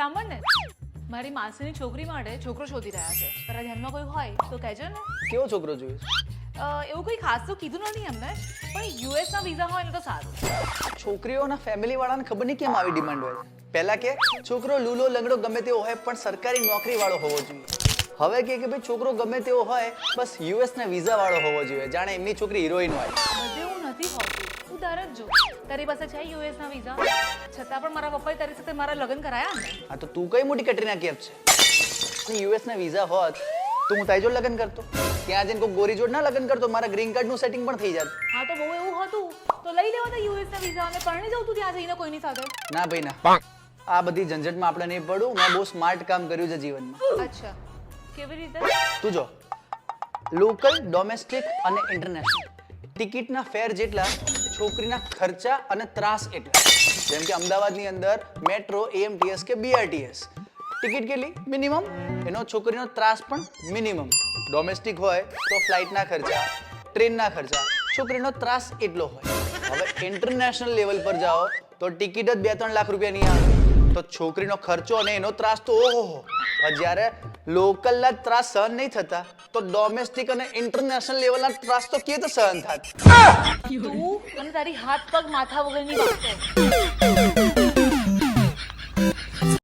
સાંભળ ને, મારી માસીની છોકરી માટે છોકરો શોધી રહ્યા છે. તારા ધ્યાનમાં કોઈ હોય તો કહેજો ને. કેવો છોકરો જોઈએ? એવું કોઈ ખાસ તો કીધું નથી એમને, પણ યુએસના વિઝા હોય ને તો સારું. છોકરીઓના ફેમિલી વાળાને ખબર નહીં કેમ આવી ડિમાન્ડ હોય છે. પહેલા કે છોકરો લૂલો લંગડો ગમે તેવો હોય પણ સરકારી નોકરી વાળો હોવો જોઈએ. હવે કે ભાઈ છોકરો ગમે તેવો હોય બસ યુએસ ના વિઝા વાળો હોવો જોઈએ, જાણે એમની છોકરી હિરોઈન હોય. બધે એવું નથી હોતું. તું તારે જ જો, તારી પાસે છે યુએસના વિઝા, છતાં પણ મારા પપ્પાએ તારી સાથે મારા લગ્ન કરાયા ને. હા તો તું કઈ મોટી કટરીના કેફ છે? યુએસ ના વિઝા હોત તો હું તારી જોડે લગ્ન કરતો, ત્યાં જઈને કોઈ ગોરી જોડ ના લગ્ન કરતો, મારા ગ્રીન કાર્ડ નું સેટિંગ પણ થઈ જાત. હા તો બહુ એવું હતું તો લઈ લેવાતા યુએસના વિઝા અને પરણી જવું તું ત્યાં જઈને કોઈની સાથે. ના ભાઈ ના, આ બધી ઝંઝટમાં આપણે નહીં પડું. મેં બહુ સ્માર્ટ કામ કર્યું છે જીવનમાં. અચ્છા, કેવી રીતે? તું જો, લોકલ, ડોમેસ્ટિક અને ઇન્ટરનેશનલ ટિકિટના ફેર જેટલા છોકરીના ખર્ચા અને ત્રાસ એટલા. જેમ કે અમદાવાદની અંદર મેટ્રો, એએમટીએસ કે બીઆરટીએસ ટિકિટ કેટલી? મિનિમમ. એનો છોકરીનો ત્રાસ પણ મિનિમમ. ડોમેસ્ટિક હોય તો ફ્લાઇટના ખર્ચા, ટ્રેનના ખર્ચા, છોકરીનો ત્રાસ એટલો હોય. હવે ઇન્ટરનેશનલ લેવલ પર જાઓ તો ટિકિટ જ 2-3 લાખ રૂપિયાની આવે, તો છોકરીનો ખર્ચો અને એનો ત્રાસ તો ઓહો. જ્યારે લોકલના ત્રાસ સહન નહીં થતા તો ડોમેસ્ટિક અને ઇન્ટરનેશનલ લેવલના ત્રાસ તો કે તો સહન થાત. તું અને તારી હાથ પગ માથા વગરની વાત કર.